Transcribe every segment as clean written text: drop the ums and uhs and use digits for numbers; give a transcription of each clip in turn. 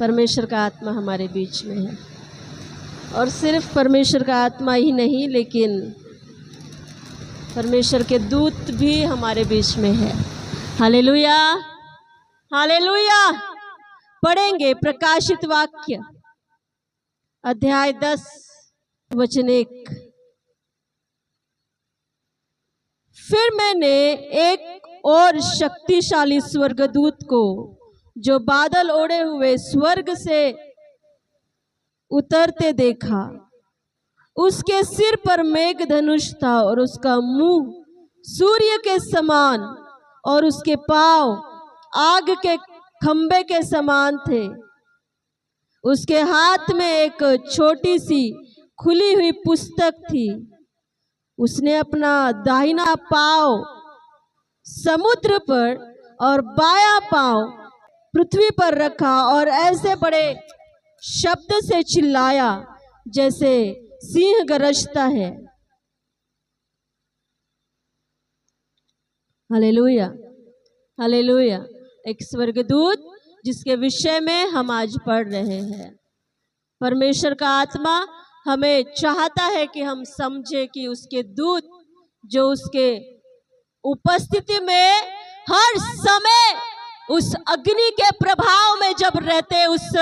परमेश्वर का आत्मा हमारे बीच में है। और सिर्फ परमेश्वर का आत्मा ही नहीं, लेकिन परमेश्वर के दूत भी हमारे बीच में है। Hallelujah, hallelujah. पढ़ेंगे प्रकाशित वाक्य अध्याय 10 वचन 1। फिर मैंने एक और शक्तिशाली स्वर्गदूत को जो बादल ओढ़े हुए स्वर्ग से उतरते देखा। उसके सिर पर मेघधनुष था और उसका मुंह सूर्य के समान और उसके पांव आग के खंबे के समान थे। उसके हाथ में एक छोटी सी खुली हुई पुस्तक थी। उसने अपना दाहिना पांव समुद्र पर और बायां पांव पृथ्वी पर रखा और ऐसे बड़े शब्द से चिल्लाया जैसे सिंह गरजता है। Hallelujah, hallelujah. एक स्वर्गदूत जिसके विषय में हम आज पढ़ रहे हैं। परमेश्वर का आत्मा हमें चाहता है कि हम समझे कि उसके दूत जो उसके उपस्थिति में हर समय उस अग्नि के प्रभाव में जब रहते, उस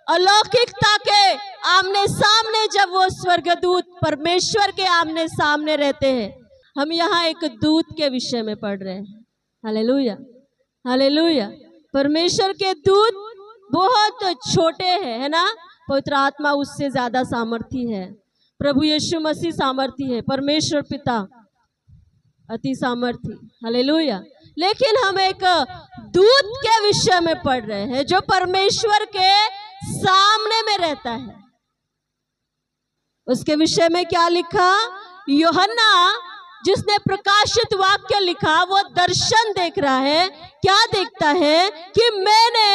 अलौकिकता के आमने सामने जब वो स्वर्गदूत परमेश्वर के आमने सामने रहते हैं। हम यहाँ एक दूत के विषय में पढ़ रहे हैं। Hallelujah, hallelujah. परमेश्वर के दूत बहुत छोटे हैं, है ना। पवित्र आत्मा उससे ज्यादा सामर्थी है। प्रभु यीशु मसीह सामर्थी है। परमेश्वर पिता अति सामर्थी। हालेलुया। लेकिन हम एक दूत के विषय में पढ़ रहे हैं जो परमेश्वर के सामने में रहता है। उसके विषय में क्या लिखा? यूहन्ना जिसने प्रकाशित वाक्य लिखा वो दर्शन देख रहा है। क्या देखता है कि मैंने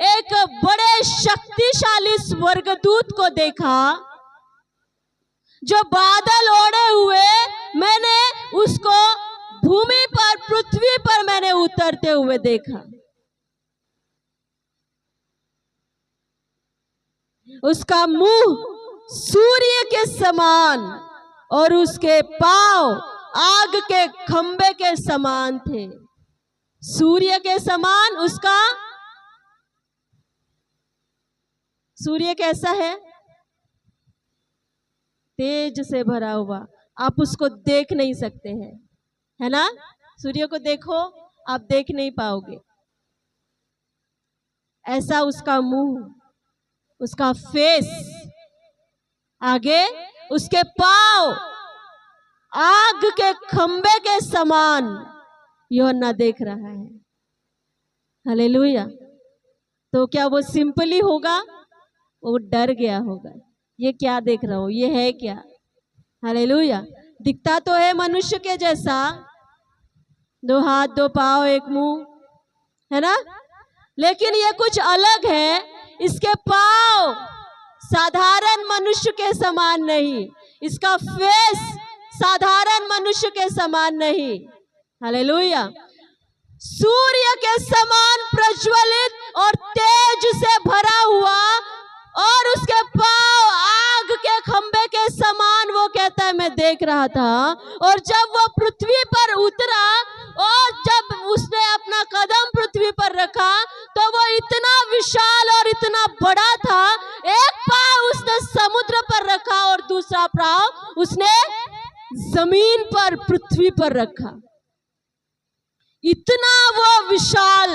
एक बड़े शक्तिशाली स्वर्गदूत को देखा जो बादल ओढ़े हुए, मैंने उसको भूमि पर, पृथ्वी पर मैंने उतरते हुए देखा। उसका मुंह सूर्य के समान और उसके पांव आग के खंबे के समान थे। सूर्य के समान उसका, सूर्य कैसा है? तेज से भरा हुआ। आप उसको देख नहीं सकते हैं, है ना। सूर्य को देखो, आप देख नहीं पाओगे। ऐसा उसका मुंह, उसका फेस, आगे उसके पांव आग के खंबे के समान यूहन्ना देख रहा है। हालेलुया। तो क्या वो सिंपली होगा? वो डर गया होगा। ये क्या देख रहा हूं, ये है क्या? हालेलुया। दिखता तो है मनुष्य के जैसा, 2 हाथ 2 पांव 1 मुंह, है ना। लेकिन ये कुछ अलग है। इसके पांव साधारण मनुष्य के समान नहीं, इसका फेस साधारण मनुष्य के समान नहीं। हालेलुया। सूर्य के समान प्रज्वलित और तेज से भरा हुआ और उसके पांव आग के खंबे के समान, वो कहता है मैं देख रहा था। और जब वो पृथ्वी पर उतरा और जब उसने अपना कदम पृथ्वी पर रखा तो वो इतना विशाल और इतना बड़ा था। एक पांव उसने समुद्र पर रखा और दूसरा पांव उसने जमीन पर, पृथ्वी पर रखा। इतना वो विशाल,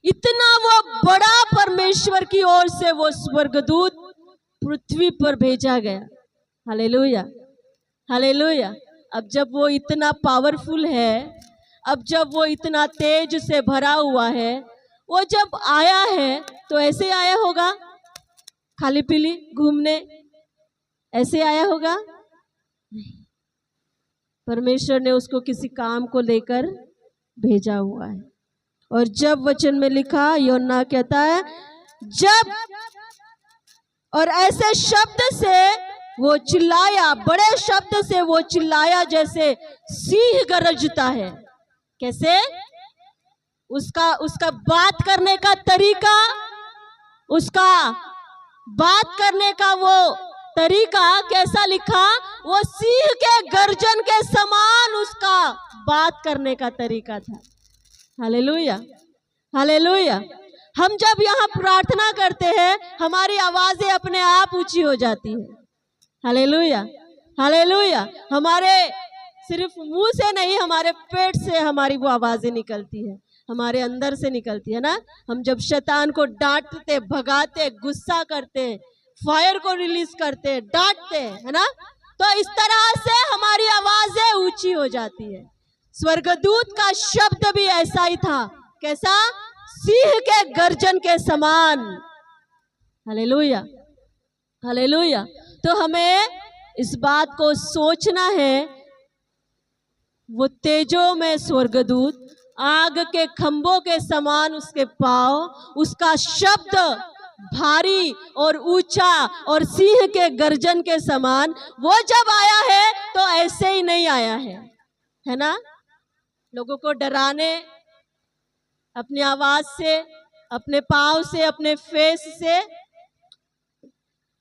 इतना वो बड़ा परमेश्वर की ओर से वो स्वर्गदूत पृथ्वी पर भेजा गया। Hallelujah, hallelujah. अब जब वो इतना पावरफुल है, अब जब वो इतना तेज से भरा हुआ है, वो जब आया है तो ऐसे आया होगा, खाली पीली घूमने ऐसे आया होगा? परमेश्वर ने उसको किसी काम को लेकर भेजा हुआ है। और जब वचन में लिखा, यूहन्ना कहता है जब, और ऐसे शब्द से वो चिल्लाया, बड़े शब्द से वो चिल्लाया जैसे सिंह गरजता है। कैसे? उसका बात करने का तरीका उसका बात करने का वो तरीका कैसा लिखा, वो सिंह के गर्जन के समान उसका बात करने का तरीका था। Hallelujah, hallelujah. हम जब यहाँ प्रार्थना करते हैं हमारी आवाजें अपने आप ऊंची हो जाती है। Hallelujah, hallelujah. हमारे सिर्फ मुंह से नहीं, हमारे पेट से हमारी वो आवाजें निकलती है, हमारे अंदर से निकलती है ना। हम जब शैतान को डांटते, भगाते, गुस्सा करते, फायर को रिलीज करते, डांटते, है ना, तो इस तरह से हमारी आवाजें ऊंची हो जाती है। स्वर्गदूत का शब्द भी ऐसा ही था। कैसा? सिंह के गर्जन के समान। Hallelujah, hallelujah. तो हमें इस बात को सोचना है, वो तेजों में स्वर्गदूत, आग के खंभों के समान उसके पांव, उसका शब्द भारी और ऊंचा और सिंह के गर्जन के समान। वो जब आया है तो ऐसे ही नहीं आया है ना, लोगों को डराने, अपनी आवाज से, अपने पांव से, अपने फेस से,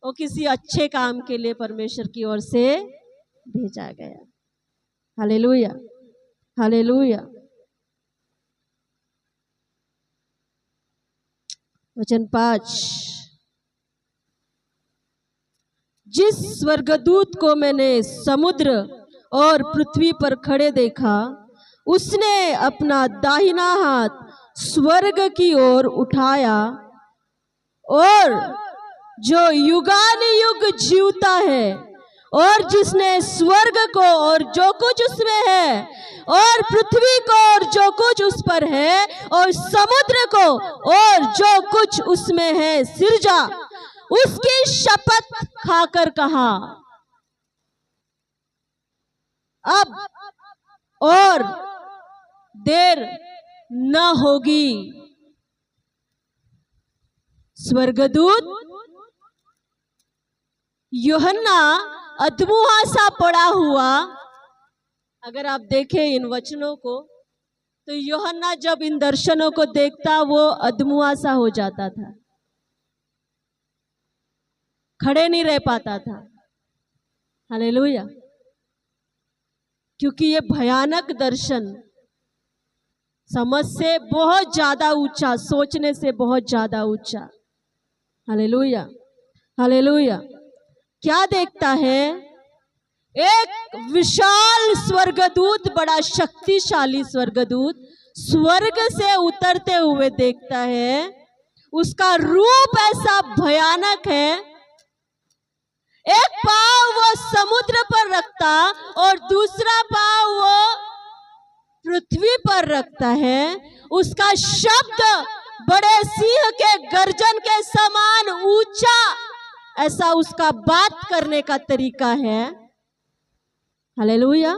वो किसी अच्छे काम के लिए परमेश्वर की ओर से भेजा गया। Hallelujah, hallelujah. वचन 5, जिस स्वर्गदूत को मैंने समुद्र और पृथ्वी पर खड़े देखा, उसने अपना दाहिना हाथ स्वर्ग की ओर उठाया और जो युगानुयुग जीवता है, और जिसने स्वर्ग को और जो कुछ उसमें है, और पृथ्वी को और जो कुछ उस पर है, और समुद्र को और जो कुछ उसमें है सिरजा, उसकी शपथ खाकर कहा, अब और देर न होगी। स्वर्गदूत यूहन्ना अधमुआ सा पड़ा हुआ, अगर आप देखें इन वचनों को, तो यूहन्ना जब इन दर्शनों को देखता वो अधमुआ सा हो जाता था, खड़े नहीं रह पाता था। हालेलुया। क्योंकि ये भयानक दर्शन समझ से बहुत ज्यादा ऊंचा, सोचने से बहुत ज्यादा ऊंचा। Hallelujah, hallelujah. क्या देखता है? एक विशाल स्वर्गदूत, बड़ा शक्तिशाली स्वर्गदूत स्वर्ग से उतरते हुए देखता है। उसका रूप ऐसा भयानक है, एक पांव वो समुद्र पर रखता और दूसरा पांव वो पृथ्वी पर रखता है। उसका शब्द बड़े सिंह के गर्जन के समान ऊंचा, ऐसा उसका बात करने का तरीका है। हालेलुया।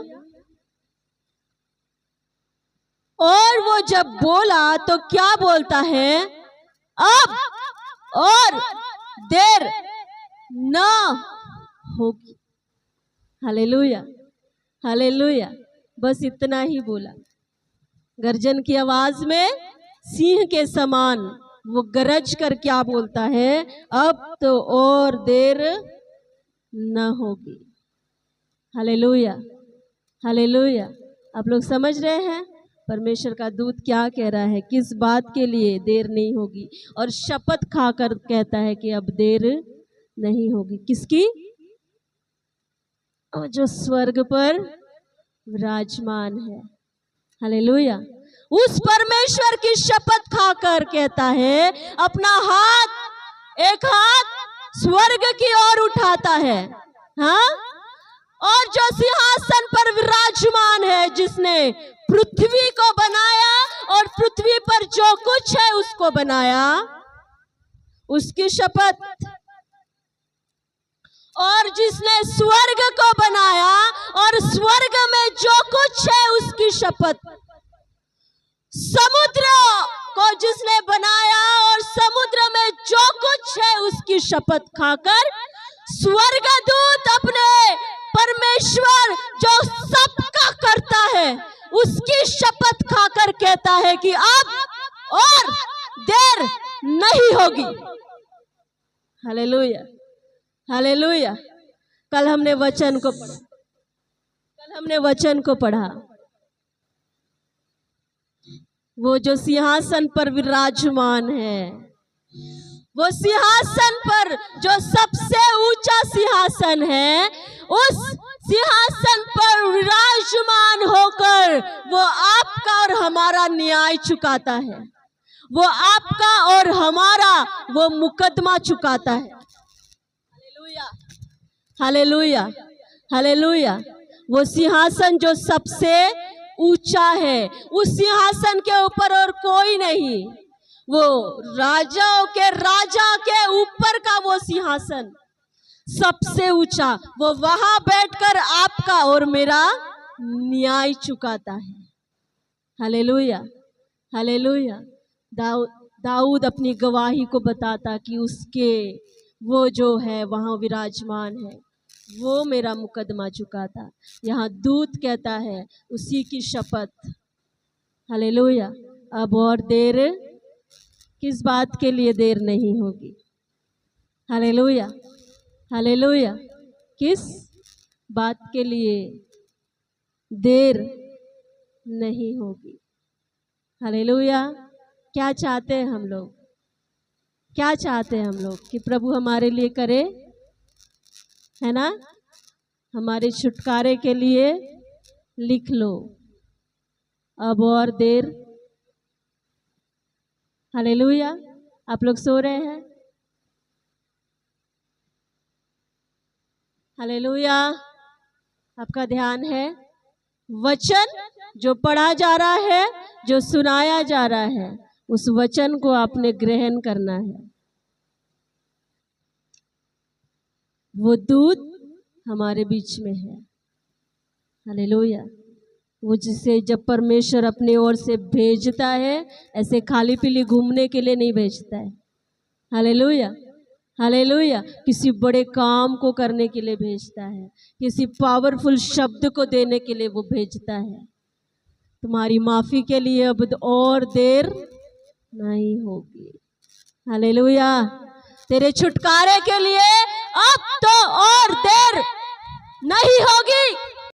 और वो जब बोला तो क्या बोलता है? अब और देर न होगी। Hallelujah, hallelujah. बस इतना ही बोला। गर्जन की आवाज में सिंह के समान वो गरज कर क्या बोलता है? अब तो और देर न होगी। Hallelujah, hallelujah. आप लोग समझ रहे हैं परमेश्वर का दूत क्या कह रहा है, किस बात के लिए देर नहीं होगी, और शपथ खाकर कहता है कि अब देर नहीं होगी। किसकी? और जो स्वर्ग पर विराजमान है। हालेलुया। उस परमेश्वर की शपथ खाकर कहता है, अपना हाथ, एक हाथ स्वर्ग की ओर उठाता है। हाँ, और जो सिंहासन पर विराजमान है, जिसने पृथ्वी को बनाया और पृथ्वी पर जो कुछ है उसको बनाया, उसकी शपथ, और जिसने स्वर्ग को बनाया और स्वर्ग में जो कुछ है उसकी शपथ, समुद्र को जिसने बनाया और समुद्र में जो कुछ है उसकी शपथ खाकर, स्वर्गदूत अपने परमेश्वर जो सबका करता है उसकी शपथ खाकर कहता है कि अब और देर नहीं होगी। Hallelujah, hallelujah. कल हमने वचन को पढ़ा। वो जो सिंहासन पर विराजमान है, वो सिंहासन पर जो सबसे ऊंचा सिंहासन है, उस सिंहासन पर विराजमान होकर वो आपका और हमारा न्याय चुकाता है। वो आपका और हमारा वो मुकदमा चुकाता है। Hallelujah, hallelujah, hallelujah. वो सिंहासन जो सबसे ऊंचा है, उस सिंहासन के ऊपर और कोई नहीं। वो राजाओं के राजा के ऊपर का वो सिंहासन सबसे ऊंचा, वो वहां बैठकर आपका और मेरा न्याय चुकाता है। Hallelujah, hallelujah. दाऊद अपनी गवाही को बताता कि उसके वो जो है वहां विराजमान है, वो मेरा मुकदमा चुकाता। यहाँ दूत कहता है उसी की शपथ। हालेलुया। अब और देर किस बात के लिए देर नहीं होगी। Hallelujah, hallelujah. किस बात के लिए देर नहीं होगी। हालेलुया। क्या चाहते हैं हम लोग? क्या चाहते हैं हम लोग कि प्रभु हमारे लिए करे, है ना? हमारे छुटकारे के लिए लिख लो, अब और देर। हालेलुया। आप लोग सो रहे हैं? हालेलुया। आपका ध्यान है वचन जो पढ़ा जा रहा है, जो सुनाया जा रहा है, उस वचन को आपने ग्रहण करना है। वो दूत हमारे बीच में है। हालेलुया। वो जिसे जब परमेश्वर अपने ओर से भेजता है, ऐसे खाली पीली घूमने के लिए नहीं भेजता है। Hallelujah, hallelujah. किसी बड़े काम को करने के लिए भेजता है, किसी पावरफुल शब्द को देने के लिए वो भेजता है। तुम्हारी माफी के लिए अब और देर नहीं होगी। हालेलुया। तेरे छुटकारे के लिए अब तो और देर नहीं होगी।